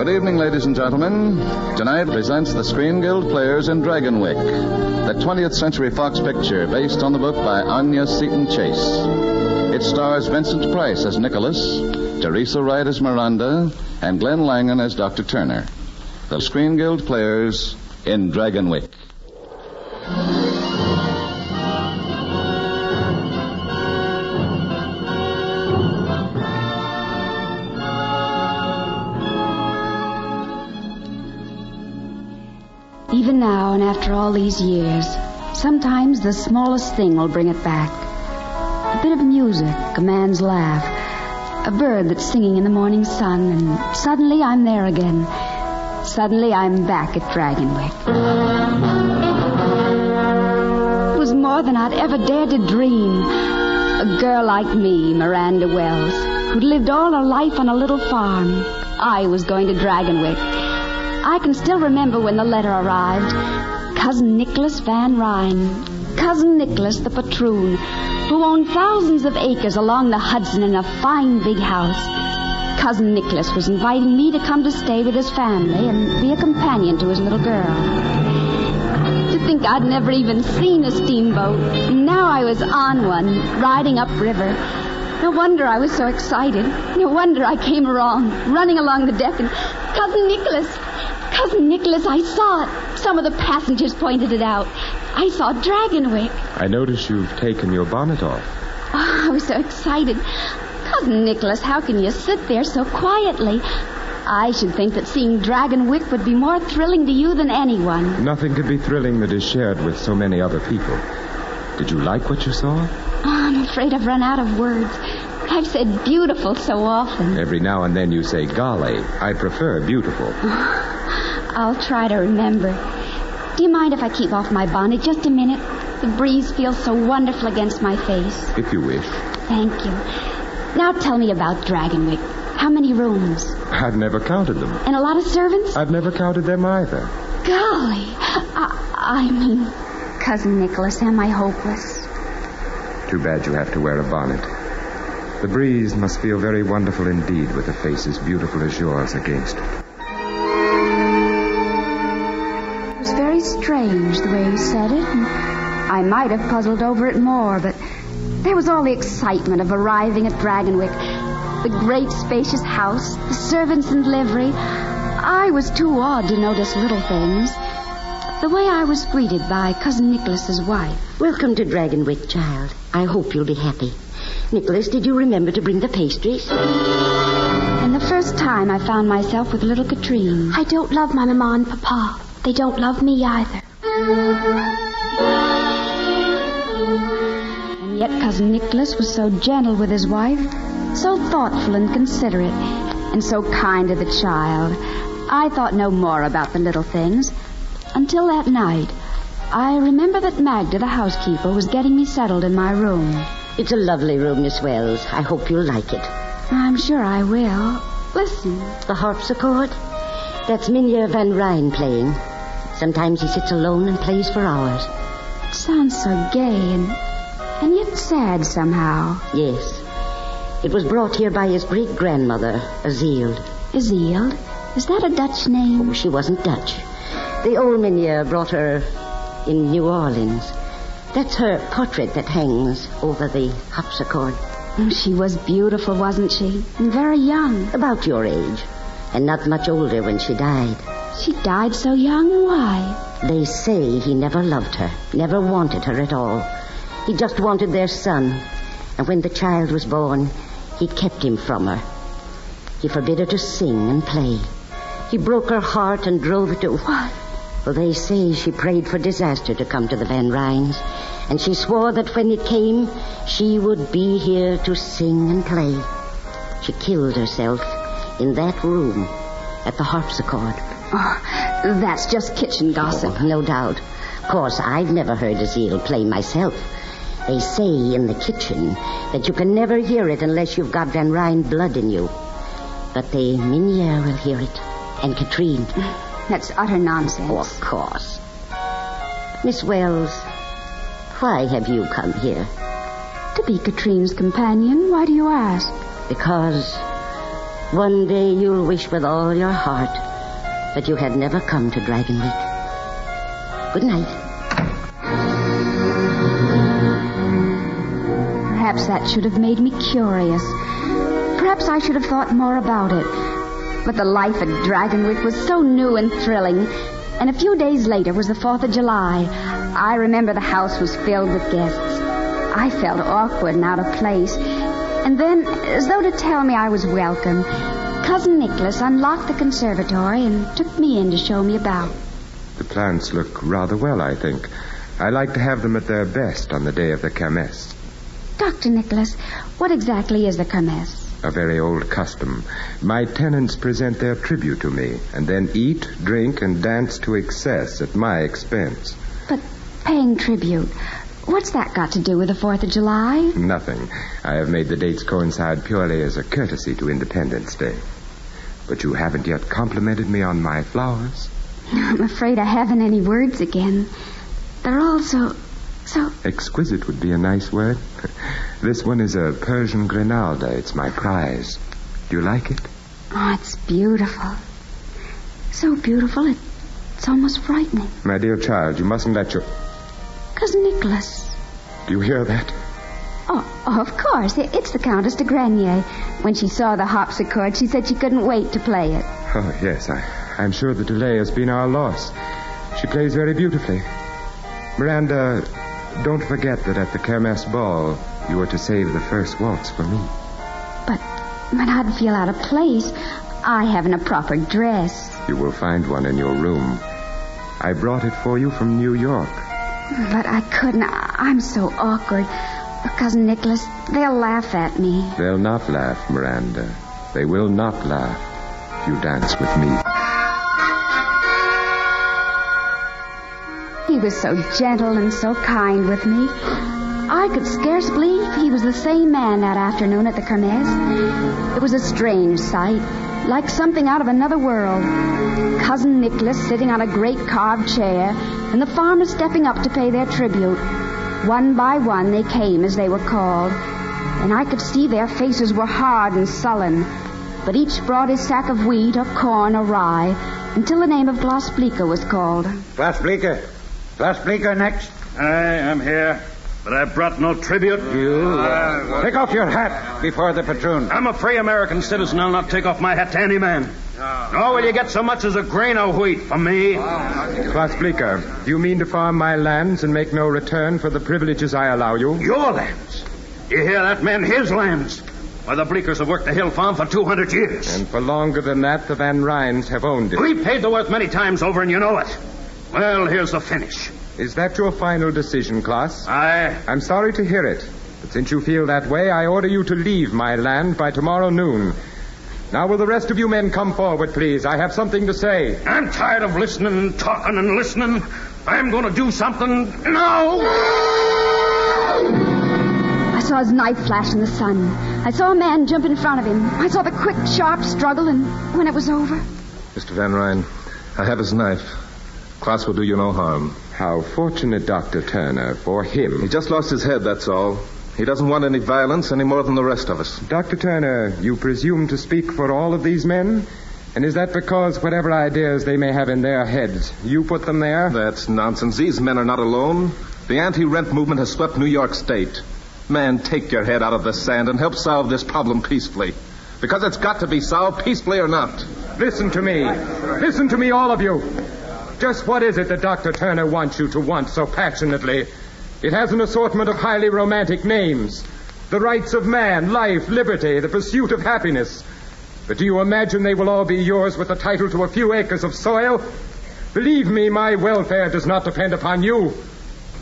Good evening, ladies and gentlemen. Tonight presents the Screen Guild Players in Dragonwyck, the 20th Century Fox picture based on the book by Anya Seton Chase. It stars Vincent Price as Nicholas, Teresa Wright as Miranda, and Glenn Langan as Dr. Turner. The Screen Guild Players in Dragonwyck. Even now, and after all these years, sometimes the smallest thing will bring it back. A bit of music, a man's laugh, a bird that's singing in the morning sun, and suddenly I'm there again. Suddenly I'm back at Dragonwyck. It was more than I'd ever dared to dream. A girl like me, Miranda Wells, who'd lived all her life on a little farm. I was going to Dragonwyck. I can still remember when the letter arrived. Cousin Nicholas Van Ryn. Cousin Nicholas, the patroon, who owned thousands of acres along the Hudson in a fine big house. Cousin Nicholas was inviting me to come to stay with his family and be a companion to his little girl. To think I'd never even seen a steamboat. Now I was on one, riding upriver. No wonder I was so excited. No wonder I came along, running along the deck, and Cousin Nicholas, I saw it. Some of the passengers pointed it out. I saw Dragonwyck. I notice you've taken your bonnet off. Oh, I was so excited. Cousin Nicholas, how can you sit there so quietly? I should think that seeing Dragonwyck would be more thrilling to you than anyone. Nothing could be thrilling that is shared with so many other people. Did you like what you saw? Oh, I'm afraid I've run out of words. I've said beautiful so often. Every now and then you say golly. I prefer beautiful. I'll try to remember. Do you mind if I keep off my bonnet just a minute? The breeze feels so wonderful against my face. If you wish. Thank you. Now tell me about Dragonwyck. How many rooms? I've never counted them. And a lot of servants? I've never counted them either. Golly. I mean, Cousin Nicholas, am I hopeless? Too bad you have to wear a bonnet. The breeze must feel very wonderful indeed with a face as beautiful as yours against it. It was very strange the way he said it. And I might have puzzled over it more, but there was all the excitement of arriving at Dragonwyck. The great spacious house, the servants in livery. I was too awed to notice little things. The way I was greeted by Cousin Nicholas's wife. Welcome to Dragonwyck, child. I hope you'll be happy. Nicholas, did you remember to bring the pastries? And the first time I found myself with little Katrine. I don't love my Mama and Papa. They don't love me either. And yet Cousin Nicholas was so gentle with his wife, so thoughtful and considerate, and so kind to the child. I thought no more about the little things until that night. I remember that Magda, the housekeeper, was getting me settled in my room. It's a lovely room, Miss Wells. I hope you'll like it. I'm sure I will. Listen. The harpsichord? That's Mynheer Van Ryn playing. Sometimes he sits alone and plays for hours. It sounds so gay and yet sad somehow. Yes. It was brought here by his great-grandmother, Azield. Azield? Is that a Dutch name? Oh, she wasn't Dutch. The old Mynheer brought her in New Orleans. That's her portrait that hangs over the harpsichord. She was beautiful, wasn't she? And very young. About your age. And not much older when she died. She died so young? Why? They say he never loved her, never wanted her at all. He just wanted their son. And when the child was born, he kept him from her. He forbid her to sing and play. He broke her heart and drove her to... What? Well, they say she prayed for disaster to come to the Van Ryns. And she swore that when it came, she would be here to sing and play. She killed herself in that room at the harpsichord. Oh, that's just kitchen gossip. Oh, no doubt. Of course, I've never heard Azield play myself. They say in the kitchen that you can never hear it unless you've got Van Ryn blood in you. But the Mynheer will hear it. And Katrine. That's utter nonsense. Oh, of course. Miss Wells, why have you come here? To be Katrine's companion. Why do you ask? Because One day you'll wish with all your heart that you had never come to Dragonwyck. Good night. Perhaps that should have made me curious. Perhaps I should have thought more about it. But the life at Dragonwyck was so new and thrilling. And a few days later was the 4th of July. I remember the house was filled with guests. I felt awkward and out of place. And then, as though to tell me I was welcome, Cousin Nicholas unlocked the conservatory and took me in to show me about. The plants look rather well, I think. I like to have them at their best on the day of the kermesse. Dr. Nicholas, what exactly is the kermesse? A very old custom. My tenants present their tribute to me, and then eat, drink, and dance to excess at my expense. But paying tribute, what's that got to do with the 4th of July? Nothing. I have made the dates coincide purely as a courtesy to Independence Day. But you haven't yet complimented me on my flowers. I'm afraid I haven't any words again. They're all so... Exquisite would be a nice word. This one is a Persian Grinalda. It's my prize. Do you like it? Oh, it's beautiful. So beautiful, it's almost frightening. My dear child, you mustn't let your... Cousin Nicholas. Do you hear that? Oh, of course. It's the Countess de Grenier. When she saw the harpsichord, she said she couldn't wait to play it. Oh, yes. I'm sure the delay has been our loss. She plays very beautifully. Miranda, don't forget that at the Kermesse ball, you were to save the first waltz for me. But I'd feel out of place. I haven't a proper dress. You will find one in your room. I brought it for you from New York. But I couldn't. I'm so awkward. Cousin Nicholas, they'll laugh at me. They'll not laugh, Miranda. They will not laugh if you dance with me. He was so gentle and so kind with me. I could scarce believe he was the same man that afternoon at the kermesse. It was a strange sight, like something out of another world. Cousin Nicholas sitting on a great carved chair, and the farmers stepping up to pay their tribute. One by one they came as they were called, and I could see their faces were hard and sullen. But each brought his sack of wheat or corn or rye, until the name of Glasblica was called. Glasblica next. I'm here, but I brought no tribute. Take off your hat before the patroon. I'm a free American citizen. I'll not take off my hat to any man. Nor will you get so much as a grain of wheat from me. Glasblica, do you mean to farm my lands and make no return for the privileges I allow you? Your lands? You hear that, man? His lands. Why, the Bleekers have worked the hill farm for 200 years. And for longer than that, the Van Ryns have owned it. We paid the worth many times over, and you know it. Well, here's the finish. Is that your final decision, Klaas? I'm sorry to hear it. But since you feel that way, I order you to leave my land by tomorrow noon. Now, will the rest of you men come forward, please? I have something to say. I'm tired of listening and talking and listening. I'm going to do something now. I saw his knife flash in the sun. I saw a man jump in front of him. I saw the quick, sharp struggle, and when it was over... Mr. Van Ryn, I have his knife. Klaas will do you no harm. How fortunate, Dr. Turner, for him. He just lost his head, that's all. He doesn't want any violence any more than the rest of us. Dr. Turner, you presume to speak for all of these men? And is that because whatever ideas they may have in their heads, you put them there? That's nonsense. These men are not alone. The anti-rent movement has swept New York State. Man, take your head out of the sand and help solve this problem peacefully. Because it's got to be solved, peacefully or not. Listen to me. Listen to me, all of you. Just what is it that Dr. Turner wants you to want so passionately? It has an assortment of highly romantic names. The rights of man, life, liberty, the pursuit of happiness. But do you imagine they will all be yours with the title to a few acres of soil? Believe me, my welfare does not depend upon you.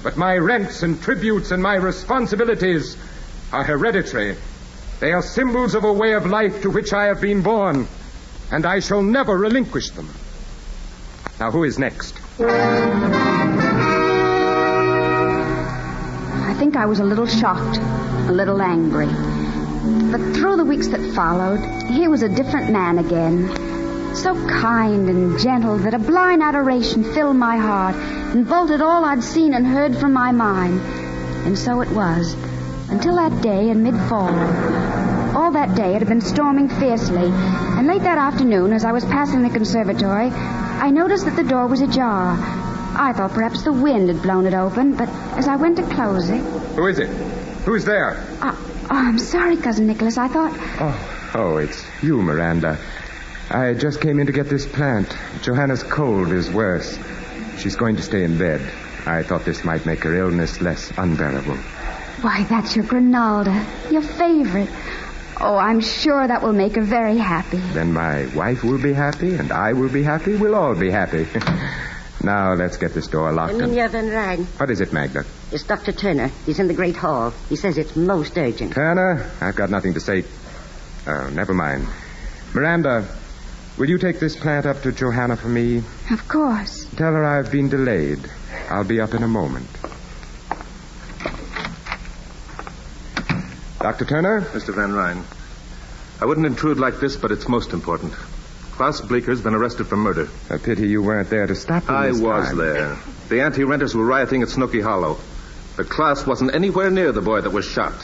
But my rents and tributes and my responsibilities are hereditary. They are symbols of a way of life to which I have been born, and I shall never relinquish them. Now, who is next? I think I was a little shocked, a little angry. But through the weeks that followed, he was a different man again. So kind and gentle that a blind adoration filled my heart and vaulted all I'd seen and heard from my mind. And so it was, until that day in mid-fall. All that day it had been storming fiercely, and late that afternoon, as I was passing the conservatory, I noticed that the door was ajar. I thought perhaps the wind had blown it open, but as I went to close it... Who is it? Who's there? I'm sorry, Cousin Nicholas. I thought... Oh, it's you, Miranda. I just came in to get this plant. Johanna's cold is worse. She's going to stay in bed. I thought this might make her illness less unbearable. Why, that's your Grinalda, your favorite. Oh, I'm sure that will make her very happy. Then my wife will be happy, and I will be happy. We'll all be happy. Now, let's get this door locked. Emilia Van Rijn. What is it, Magda? It's Dr. Turner. He's in the great hall. He says it's most urgent. Turner? I've got nothing to say. Oh, never mind. Miranda, will you take this plant up to Johanna for me? Of course. Tell her I've been delayed. I'll be up in a moment. Dr. Turner? Mr. Van Rijn, I wouldn't intrude like this, but it's most important. Klaus Bleeker's been arrested for murder. A pity you weren't there to stop him I this was time. there. The anti-renters were rioting at Snooky Hollow. But Klaus wasn't anywhere near the boy that was shot.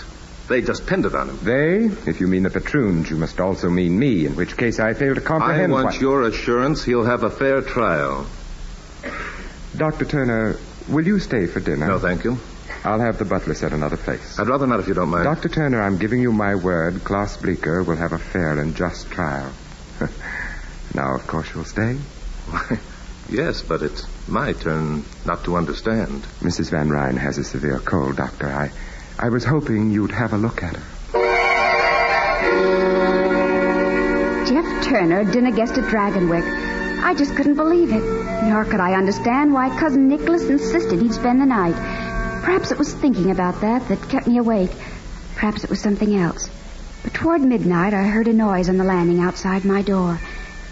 They just pinned it on him. They? If you mean the patroons, you must also mean me, in which case I fail to comprehend I want your assurance he'll have a fair trial. Dr. Turner, will you stay for dinner? No, thank you. I'll have the butler set another place. I'd rather not if you don't mind. Dr. Turner, I'm giving you my word. Klaus Bleeker will have a fair and just trial. Now, of course, you'll stay? Why, yes, but it's my turn not to understand. Mrs. Van Rijn has a severe cold, Doctor. I was hoping you'd have a look at her. Jeff Turner, dinner guest at Dragonwyck. I just couldn't believe it. Nor could I understand why Cousin Nicholas insisted he'd spend the night. Perhaps it was thinking about that kept me awake. Perhaps it was something else. But toward midnight, I heard a noise on the landing outside my door.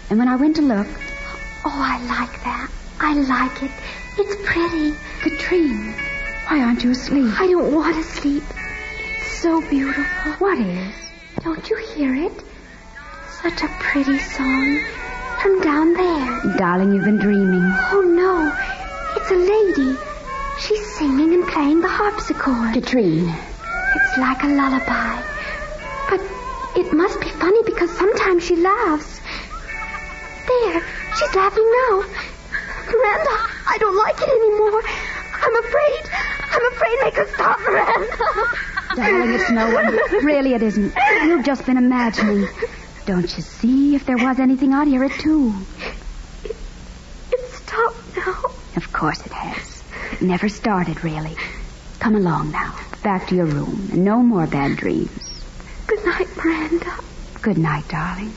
And when I went to look... Oh, I like that. I like it. It's pretty. Katrine, why aren't you asleep? I don't want to sleep. It's so beautiful. What is? Don't you hear it? Such a pretty song. From down there. Darling, you've been dreaming. Oh, no. It's a lady. She's singing and playing the harpsichord. Katrine. It's like a lullaby. But it must be funny because sometimes she laughs. There, she's laughing now. Miranda, I don't like it anymore. I'm afraid. Make her stop, Miranda. Darling, it's no one. Really, it isn't. You've just been imagining. Don't you see? If there was anything, I'd hear it, too. It's stopped now. Of course it has. It never started, really. Come along now. Back to your room. And no more bad dreams. Good night, Miranda. Good night, darling.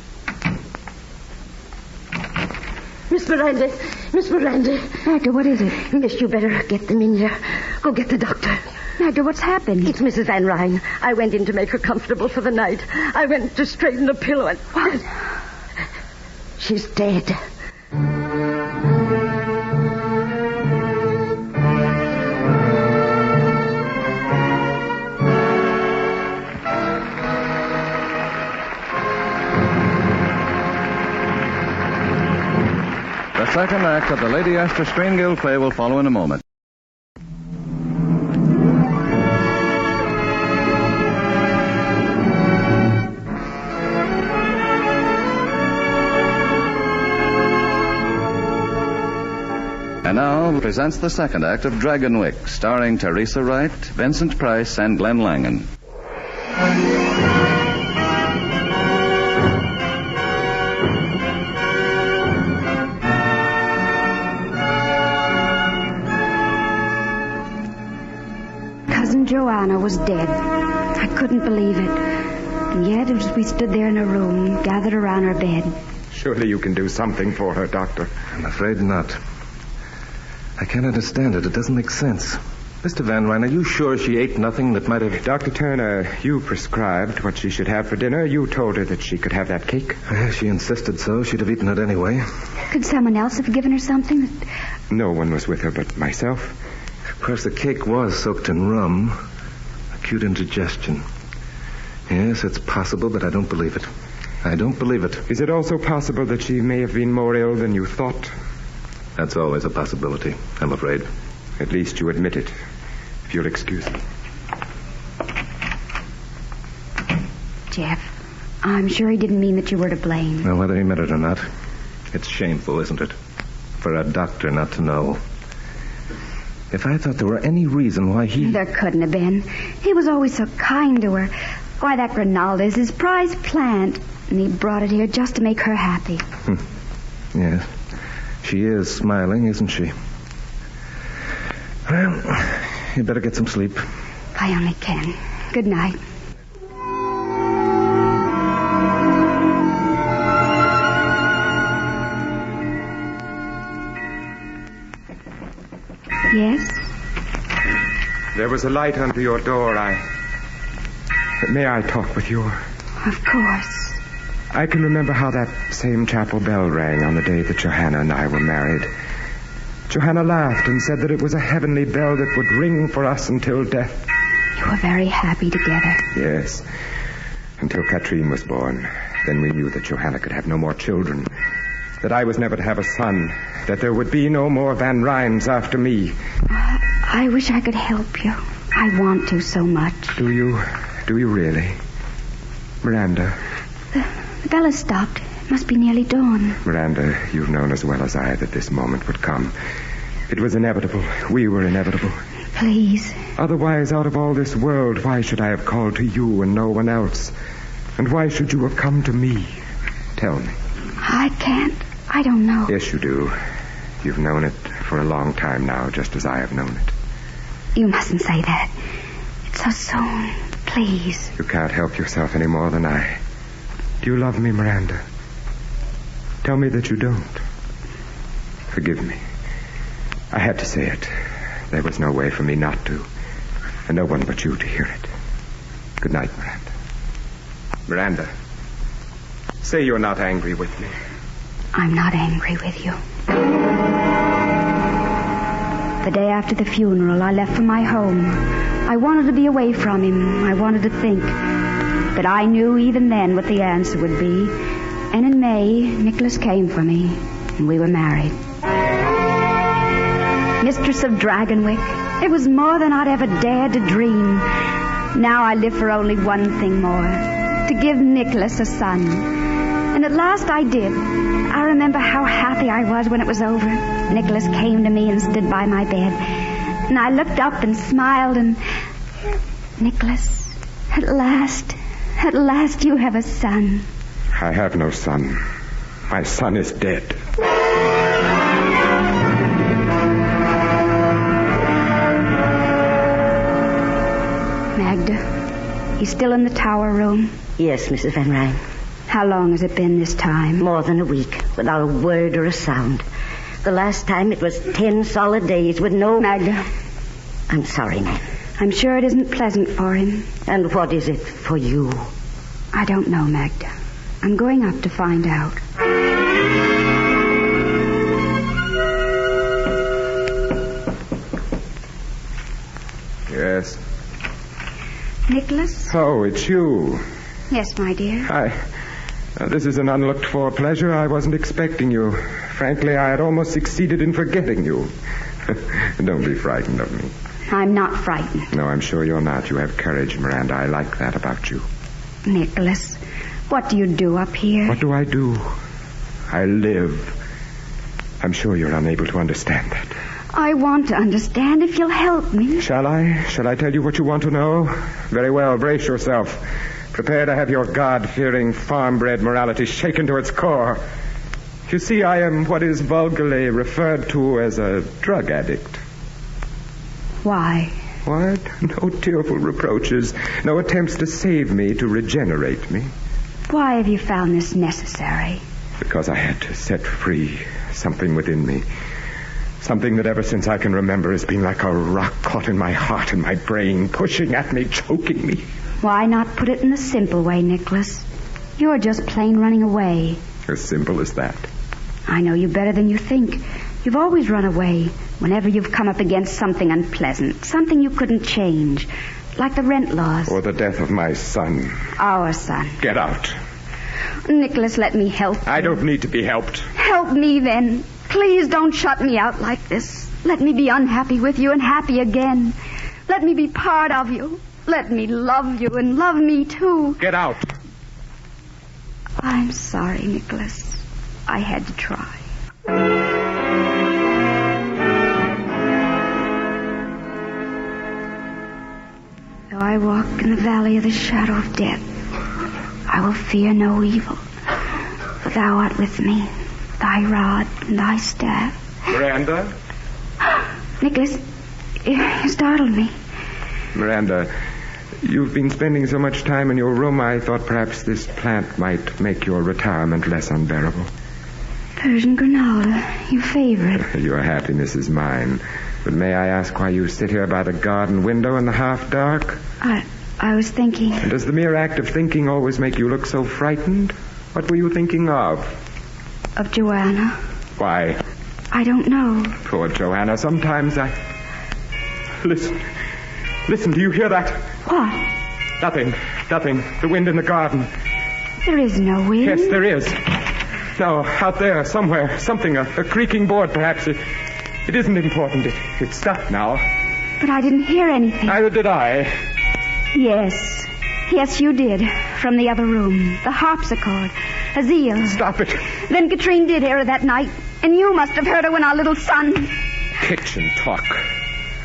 Miss Miranda. Magda, what is it? Miss, you better get them in here. Go get the doctor. Magda, what's happened? It's Mrs. Van Rijn. I went in to make her comfortable for the night. I went to straighten the pillow and... What? She's dead. The second act of the Lady Esther Screen Guild play will follow in a moment. And now presents the second act of Dragonwyck, starring Teresa Wright, Vincent Price, and Glenn Langan. Cousin Joanna was dead. I couldn't believe it. And yet, as we stood there in a room, gathered around her bed... Surely you can do something for her, Doctor. I'm afraid not. I can't understand it. It doesn't make sense. Mr. Van Rijn, are you sure she ate nothing that might have... Dr. Turner, you prescribed what she should have for dinner. You told her that she could have that cake. She insisted so. She'd have eaten it anyway. Could someone else have given her something? No one was with her but myself. Of course, the cake was soaked in rum. Acute indigestion. Yes, it's possible, but I don't believe it. I don't believe it. Is it also possible that she may have been more ill than you thought? That's always a possibility, I'm afraid. At least you admit it. If you'll excuse me. Jeff. I'm sure he didn't mean that you were to blame. Well, whether he meant it or not, it's shameful, isn't it? For a doctor not to know. If I thought there were any reason why he... There couldn't have been. He was always so kind to her. Why, that Grinalda is his prized plant, and he brought it here just to make her happy. Yes. She is smiling, isn't she? Well, you'd better get some sleep. I only can. Good night. Yes? There was a light under your door. May I talk with you? Of course. I can remember how that same chapel bell rang on the day that Johanna and I were married. Johanna laughed and said that it was a heavenly bell that would ring for us until death. You were very happy together. Yes. Until Katrine was born. Then we knew that Johanna could have no more children. That I was never to have a son. That there would be no more Van Ryns after me. I wish I could help you. I want to so much. Do you? Do you really? Miranda. The bell has stopped. It must be nearly dawn. Miranda, you've known as well as I that this moment would come. It was inevitable. We were inevitable. Please. Otherwise, out of all this world, why should I have called to you and no one else? And why should you have come to me? Tell me. I can't. I don't know. Yes, you do. You've known it for a long time now, just as I have known it. You mustn't say that. It's so soon. Please. You can't help yourself any more than I. Do you love me, Miranda? Tell me that you don't. Forgive me. I had to say it. There was no way for me not to. And no one but you to hear it. Good night, Miranda. Miranda, say you're not angry with me. I'm not angry with you. The day after the funeral, I left for my home. I wanted to be away from him. I wanted to think. But I knew even then what the answer would be. And in May, Nicholas came for me, and we were married. Mistress of Dragonwyck, it was more than I'd ever dared to dream. Now I live for only one thing more, to give Nicholas a son. And at last I did. I remember how happy I was when it was over. Nicholas came to me and stood by my bed. And I looked up and smiled and... Nicholas, at last you have a son. I have no son. My son is dead. Magda, he's still in the tower room? Yes, Mrs. Van Ryn. How long has it been this time? More than a week, without a word or a sound. The last time it was 10 solid days with no... Magda. I'm sorry, ma'am. I'm sure it isn't pleasant for him. And what is it for you? I don't know, Magda. I'm going up to find out. Yes. Nicholas? Oh, it's you. Yes, my dear. This is an unlooked-for pleasure. I wasn't expecting you. Frankly, I had almost succeeded in forgetting you. Don't be frightened of me. I'm not frightened. No, I'm sure you're not. You have courage, Miranda. I like that about you. Nicholas, what do you do up here? What do? I live. I'm sure you're unable to understand that. I want to understand if you'll help me. Shall I? Shall I tell you what you want to know? Very well. Brace yourself. Prepare to have your God-fearing, farm-bred morality shaken to its core. You see, I am what is vulgarly referred to as a drug addict. Why? What? No tearful reproaches. No attempts to save me, to regenerate me. Why have you found this necessary? Because I had to set free something within me. Something that ever since I can remember has been like a rock caught in my heart and my brain, pushing at me, choking me. Why not put it in the simple way, Nicholas? You're just plain running away. As simple as that. I know you better than you think. You've always run away whenever you've come up against something unpleasant, something you couldn't change, like the rent laws. Or the death of my son. Our son. Get out. Nicholas, let me help you. I don't need to be helped. Help me, then. Please don't shut me out like this. Let me be unhappy with you and happy again. Let me be part of you. Let me love you and love me, too. Get out. I'm sorry, Nicholas. I had to try. Though I walk in the valley of the shadow of death, I will fear no evil. For thou art with me, thy rod and thy staff. Miranda? Nicholas, you startled me. Miranda, you've been spending so much time in your room, I thought perhaps this plant might make your retirement less unbearable. Persian granola, your favorite. Your happiness is mine. But may I ask why you sit here by the garden window in the half-dark? I was thinking... And does the mere act of thinking always make you look so frightened? What were you thinking of? Of Joanna. Why? I don't know. Poor Joanna, sometimes I... Listen, do you hear that? What? Nothing. The wind in the garden. There is no wind. Yes, there is. No, out there, somewhere. Something, a creaking board, perhaps. It isn't important. It stopped now. But I didn't hear anything. Neither did I. Yes, you did. From the other room. The harpsichord. Azil. Stop it. Then Katrine did hear her that night. And you must have heard her when our little son... Kitchen talk.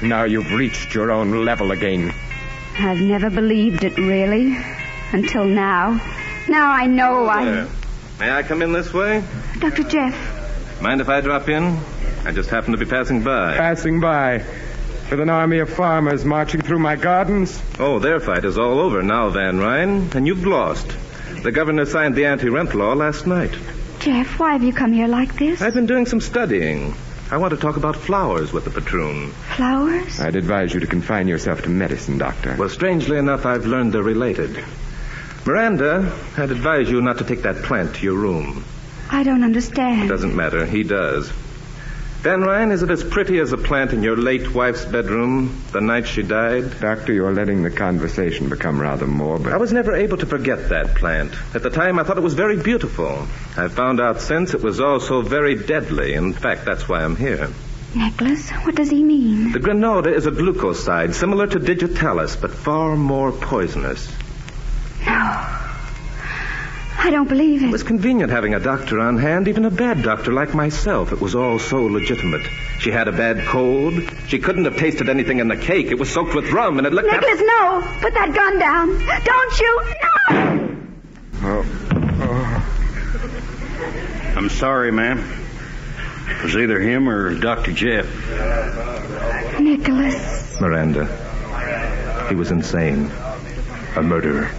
Now you've reached your own level again. I've never believed it, really. Until now. Now I know May I come in this way? Dr. Jeff. Mind if I drop in? I just happen to be passing by. Passing by. With an army of farmers marching through my gardens. Oh, their fight is all over now, Van Ryn, and you've lost. The governor signed the anti-rent law last night. Jeff, why have you come here like this? I've been doing some studying. I want to talk about flowers with the patroon. Flowers? I'd advise you to confine yourself to medicine, Doctor. Well, strangely enough, I've learned they're related. Miranda, I'd advise you not to take that plant to your room. I don't understand. Doesn't matter. He does. Van Ryn, is it as pretty as a plant in your late wife's bedroom the night she died? Doctor, you're letting the conversation become rather morbid. I was never able to forget that plant. At the time, I thought it was very beautiful. I've found out since it was also very deadly. In fact, that's why I'm here. Nicholas, what does he mean? The granada is a glucoside, similar to digitalis, but far more poisonous. No. I don't believe it. It was convenient having a doctor on hand, even a bad doctor like myself. It was all so legitimate. She had a bad cold. She couldn't have tasted anything in the cake. It was soaked with rum, and it looked... Nicholas, no! Put that gun down! Don't you! No! I'm sorry, ma'am. It was either him or Dr. Jeff. Nicholas. Miranda, he was insane. A murderer.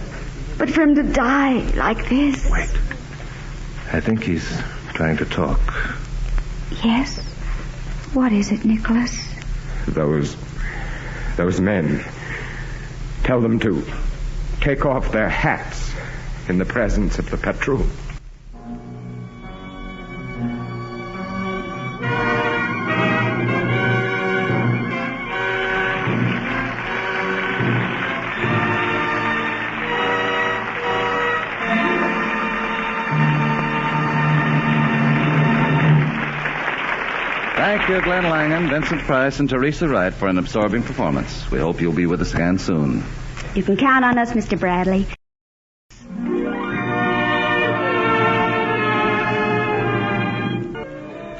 But for him to die like this... Wait. I think he's trying to talk. Yes? What is it, Nicholas? Those men. Tell them to take off their hats in the presence of the patrol. Thank you, Glenn Langan, Vincent Price, and Teresa Wright for an absorbing performance. We hope you'll be with us again soon. You can count on us, Mr. Bradley.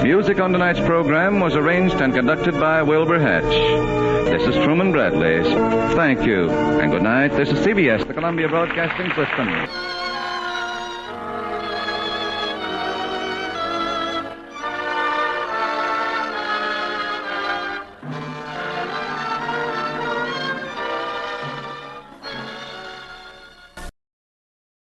Music on tonight's program was arranged and conducted by Wilbur Hatch. This is Truman Bradley. Thank you, and good night. This is CBS, the Columbia Broadcasting System.